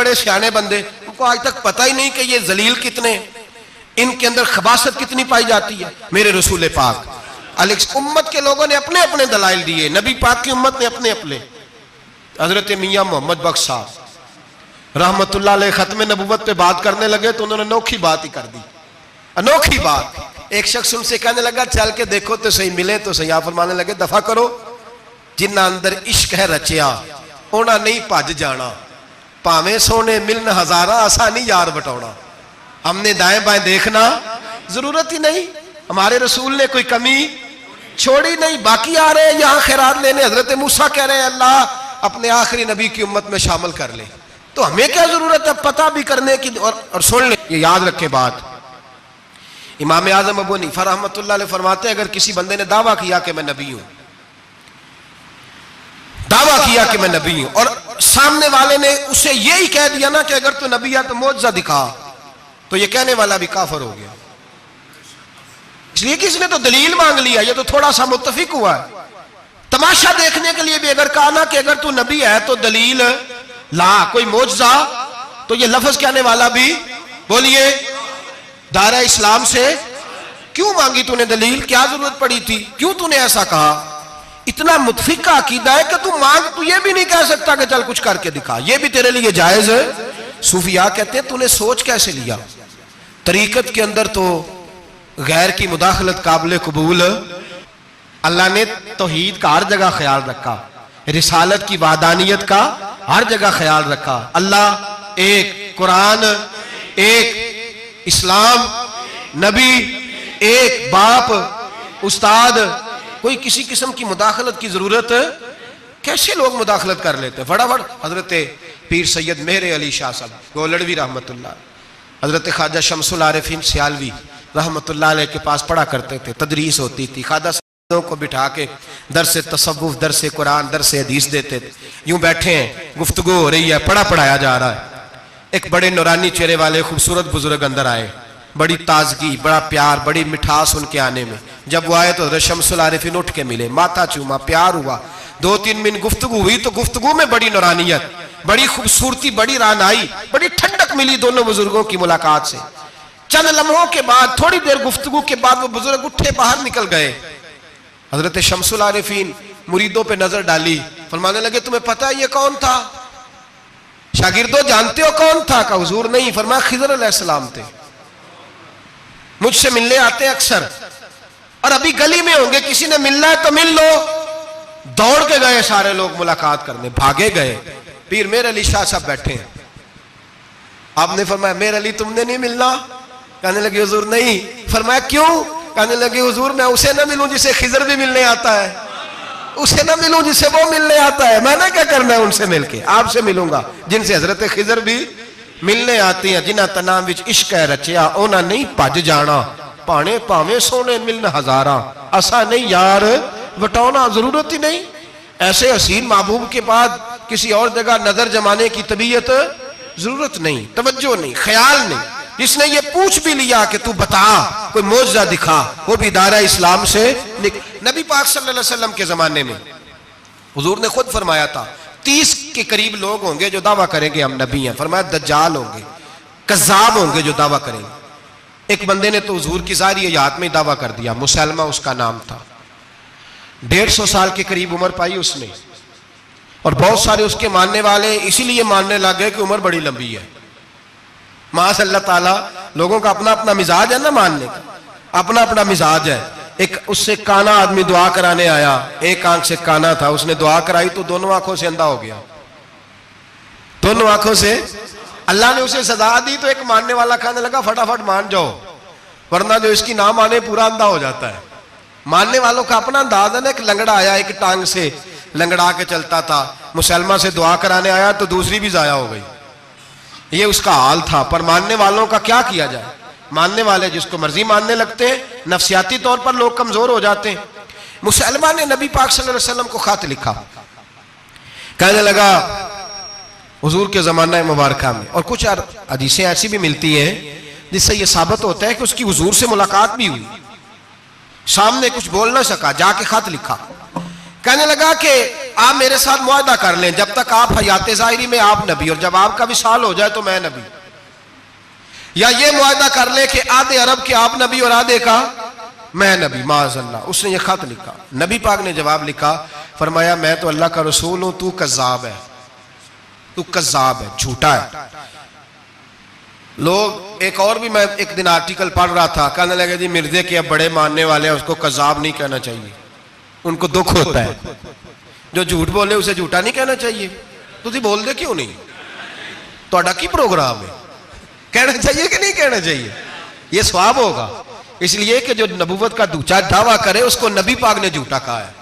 बड़े सियाने बंदे, उनको आज तक पता ही नहीं कि ये जलील कितने, इनके अंदर खबासत कितनी पाई जाती है। मेरे रसूल पाक उम्मत के लोगों ने अपने अपने दलाइल दिए, नबी पाक की उम्मत ने अपने अपने। हजरत मियां मोहम्मद बख्श साहब रहमतुल्लाह अलैह खत्म नबूवत पे बात करने लगे तो उन्होंने अनोखी बात ही कर दी, अनोखी बात। एक शख्स उनसे कहने लगा चल के देखो तो सही, मिले तो सही। आप फरमाने लगे दफा करो, जिन्ना अंदर इश्क है रचिया उन्हें नहीं भज जाना, भावे सोने मिलन हजारा असा नहीं यार बटौना। हमने दाएं बाएं देखना जरूरत ही नहीं, हमारे रसूल ने कोई कमी छोड़ी नहीं। बाकी आ रहे हैं यहाँ खैरात लेने, हजरत मूसा कह रहे हैं अल्लाह अपने आखिरी नबी की उम्मत में शामिल कर ले, तो हमें क्या जरूरत है पता भी करने की और सुन ले। ये याद रखे बात, इमाम आजम अबू हनीफा रहमतुल्लाह अलैह फरमाते हैं अगर किसी बंदे ने दावा किया कि मैं नबी हूं, दावा किया कि मैं नबी हूं, और सामने वाले ने उसे यही कह दिया ना कि अगर तू नबी है तो मौजज़ा दिखा, तो ये कहने वाला भी काफिर हो गया। इसलिए कि इसने तो दलील मांग लिया, ये तो थोड़ा सा मुत्तफिक हुआ है। तमाशा देखने के लिए भी अगर कहा ना कि अगर तू नबी है तो दलील ला, कोई मौजज़ा, तो ये लफ्ज कहने वाला भी बोलिए दायरा इस्लाम से क्यों मांगी तूने दलील, क्या जरूरत पड़ी थी, क्यों तूने ऐसा कहा। इतना मुत्तफिक का अकीदा है कि तू मांग, तू ये भी नहीं कह सकता कि चल कुछ करके दिखा, ये भी तेरे लिए जायज है। सूफिया कहते हैं तूने सोच कैसे लिया, तरीकत के अंदर तो गैर की मुदाखलत काबिल कबूल। अल्लाह ने तौहीद का हर जगह ख्याल रखा, रिसालत की वादानियत का हर जगह ख्याल रखा। अल्लाह एक, कुरान एक, इस्लाम, नबी एक, बाप, उस्ताद, कोई किसी किस्म की मुदाखलत की जरूरत कैसे लोग मुदाखलत कर लेते हैं। फटाफट हजरत पीर सैयद मेहर अली शाह साहब गोलड़वी रहमतुल्लाह, हजरत ख्वाजा शमसुल आरिफीन सियालवी रहमतुल्लाह अलैह के पास पढ़ा करते थे, तदरीस होती थी। ख्वाजा को बिठा के दरसे तसव्वुफ, दरसे कुरान, दरसे हदीस देते थे। यूं बैठे हैं, गुफ्तगू हो रही है, पढ़ाया जा रहा है। एक बड़े नूरानी चेहरे वाले खूबसूरत बुजुर्ग अंदर आए, बड़ी ताजगी, बड़ा प्यार, बड़ी मिठास उनके आने में। जब वो आए तो हज़रत शम्सुल आरिफीन उठ के मिले, माथा चूमा, प्यार हुआ, 2-3 मिनट गुफ्तगू हुई तो गुफ्तगू में बड़ी नूरानियत, बड़ी खूबसूरती, बड़ी रानाई, बड़ी ठंडक मिली दोनों बुजुर्गों की मुलाकात से। चंद लम्हों के बाद, थोड़ी देर गुफ्तगू के बाद वो बुजुर्ग उठे बाहर निकल गए। हजरत शम्सुल आरिफीन मुरीदों पे नजर डाली, फरमाने लगे तुम्हें पता है ये कौन था? शागिर्दों जानते हो कौन था? का हुजूर नहीं। फरमाया खिज़र अलैहिस्सलाम थे, मुझसे मिलने आते हैं अक्सर, और अभी गली में होंगे, किसी ने मिलना है तो मिल लो। दौड़ के गए सारे लोग मुलाकात करने, भागे गए। पीर मेहर अली शाह साहब बैठे हैं। आपने फरमाया मेहर अली तुमने नहीं मिलना? कहने लगे हुजूर नहीं। फरमाया क्यों? कहने लगे हुजूर मैं उसे ना मिलूं जिसे खिज़र भी मिलने आता है, उसे ना मिलूं जिसे वो मिलने आता है। मैंने क्या करना है उनसे मिलके? आपसे मिलूंगा जिनसे हजरत खिज़र भी मिलने आती हैं, जिन्हां तनां विच इश्क है रचिया उन्हां नहीं भज जाना, भाणे भावे सोने मिलन हजारा असा नहीं यार वटाना। जरूरत ही नहीं, ऐसे हसीन महबूब के बाद किसी और जगह नजर जमाने की तबीयत जरूरत नहीं, तवज्जो नहीं, ख्याल नहीं। जिसने ये पूछ भी लिया कि तू बता, कोई मौजज़ा दिखा, वो भी दायरा इस्लाम से नबी पाक सल्लल्लाहु अलैहि वसल्लम के जमाने में हुजूर ने खुद फरमाया था 30 के करीब लोग होंगे जो दावा करेंगे हम नबी हैं। फरमाया दज्जाल होंगे, कज़्ज़ाब होंगे जो दावा करेंगे। एक बंदे ने तो हुजूर की ज़ाहिर हयात में दावा कर दिया, मुसलमा उसका नाम था। 150 साल के करीब उम्र पाई उसने, और बहुत सारे उसके मानने वाले इसीलिए मानने लग गए कि उम्र बड़ी लंबी है। माशाअल्लाह ताला, लोगों का अपना अपना मिजाज है ना, मानने का अपना अपना मिजाज है। एक उससे काना आदमी दुआ कराने आया, एक आंख से काना था, उसने दुआ कराई तो दोनों आंखों से अंधा हो गया, दोनों आंखों से। अल्लाह ने उसे सजा दी तो एक मानने वाला कहने लगा फटाफट मान जाओ, वरना जो इसकी ना माने पूरा अंधा हो जाता है। मानने वालों का अपना अंदाज है ना। एक लंगड़ा आया, एक टांग से लंगड़ा के चलता था, मुसलमान से दुआ कराने आया तो दूसरी भी जाया हो गई। ये उसका हाल था। पर मानने वालों का क्या किया जाए? मानने वाले जिसको मर्जी मानने लगते हैं, नफ्सियाती तौर पर लोग कमजोर हो जाते हैं। मुसलमान ने नबी पाक सल्लल्लाहु अलैहि वसल्लम को खत लिखा, कहने लगा हुजूर के जमाना मुबारका में, और कुछ हदीसें ऐसी भी मिलती हैं जिससे यह साबित होता है कि उसकी हुजूर से मुलाकात भी हुई, सामने कुछ बोल ना सका, जाके खत लिखा। कहने लगा कि आप मेरे साथ मुआहदा कर लें, जब तक आप हयात ज़ाहिरी में आप नबी, और जब आपका विसाल हो जाए तो मैं नबी। या ये मुआहदा कर ले कि आधे अरब के आप नबी और आधे का मैं नबी। माज़अल्लाह। उसने ये खत लिखा। नबी पाक ने जवाब लिखा, फरमाया मैं तो अल्लाह का रसूल हूं, तू कज़्ज़ाब है, तू कज़्ज़ाब है, झूठा है। लोग एक और भी, मैं एक दिन आर्टिकल पढ़ रहा था, कहने लगे जी मिर्जे के अब बड़े मानने वाले हैं, उसको कज़्ज़ाब नहीं कहना चाहिए, उनको दुख होता है। जो झूठ बोले उसे झूठा नहीं कहना चाहिए। तुझे बोल दे क्यों नहीं? तो की प्रोग्राम है, कहना चाहिए कि नहीं कहना चाहिए? यह सवाब होगा। इसलिए कि जो नबूवत का दूसरा दावा करे उसको नबी पाक ने झूठा कहा है।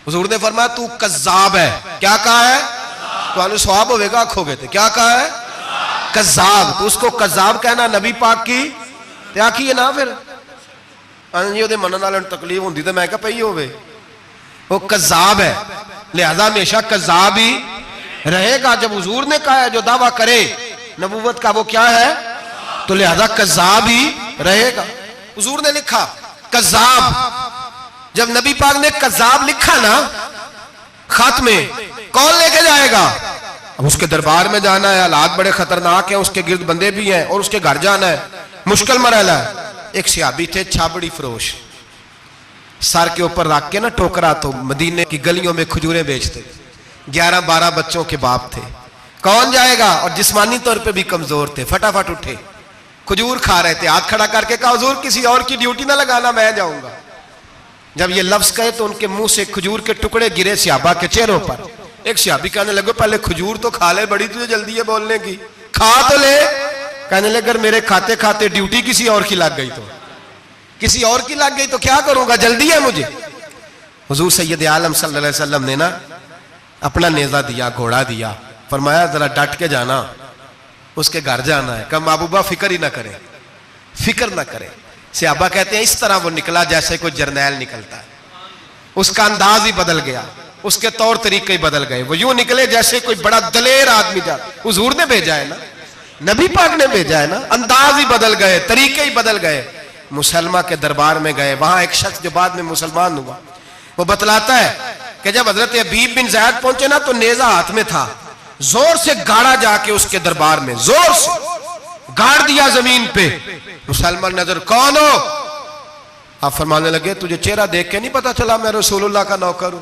हुजूर ने फरमाया तू कज़्ज़ाब है। क्या कहा है? तो सवाब होगा, आखोगे तो क्या कहा है? कज़्ज़ाब। तो उसको कज़्ज़ाब कहना नबी पाक की क्या की है ना? फिर जी मनन वाले तकलीफ होंगी तो मैं क्या पई होवे, वो कज़्ज़ाब है, लिहाजा हमेशा कज़्ज़ाब ही रहेगा। जब हुजूर ने कहा है जो दावा करे नबूवत का वो क्या है, तो लिहाजा कज़्ज़ाब ही रहेगा। हुजूर ने लिखा कज़्ज़ाब। जब नबी पाक ने कज़्ज़ाब लिखा ना खत में, कौन लेके जाएगा? अब उसके दरबार में जाना है, हालात बड़े खतरनाक हैं, उसके गिर्द बंदे भी हैं और उसके घर जाना है, मुश्किल मरहला है। एक सहाबी थे छाबड़ी फरोश, सर के ऊपर रख के ना टोकरा, तो मदीने की गलियों में खजूरें बेचते, 11-12 बच्चों के बाप थे। कौन जाएगा? और जिस्मानी तौर पे भी कमजोर थे, फटाफट उठे, खजूर खा रहे थे, हाथ खड़ा करके कहा हुजूर किसी और की ड्यूटी ना लगाना, मैं जाऊंगा। जब ये लफ्ज कहे तो उनके मुंह से खजूर के टुकड़े गिरे सहाबा के चेहरों पर। एक सहाबी कहने लगे पहले खजूर तो खा ले, बड़ी तुझे जल्दी है बोलने की, खा तो ले। कहने लगे अगर मेरे खाते खाते ड्यूटी किसी और की लग गई तो, किसी और की लग गई तो क्या करूंगा, जल्दी है मुझे। हुजूर सैयद आलम सल्लल्लाहु अलैहि वसल्लम ने ना अपना नेजा दिया, घोड़ा दिया, फरमाया जरा डट के जाना, उसके घर जाना है। कहा महबूबा फिक्र ही ना करे, फिक्र ना करे। सहाबा कहते हैं इस तरह वो निकला जैसे कोई जर्नैल निकलता है, उसका अंदाज ही बदल गया, उसके तौर तरीके ही बदल गए। वो यूं निकले जैसे कोई बड़ा दलेर आदमी जा, हुजूर ने भेजा है ना, नबी पाक ने भेजा है ना, अंदाज ही बदल गए, तरीके ही बदल गए। मुसलमा के दरबार में गए, वहां एक शख्स जो बाद में मुसलमान हुआ, वो बतलाता है कि जब हजरत हबीब बिन ज़ैद पहुंचे ना तो नेजा हाथ में था, जोर से गाड़ा जाके उसके दरबार में, जोर से गाड़ दिया जमीन पे। मुसलमान नजर, कौन हो? आप फरमाने लगे तुझे चेहरा देख के नहीं पता चला मैं रसूलुल्लाह का नौकर हूं?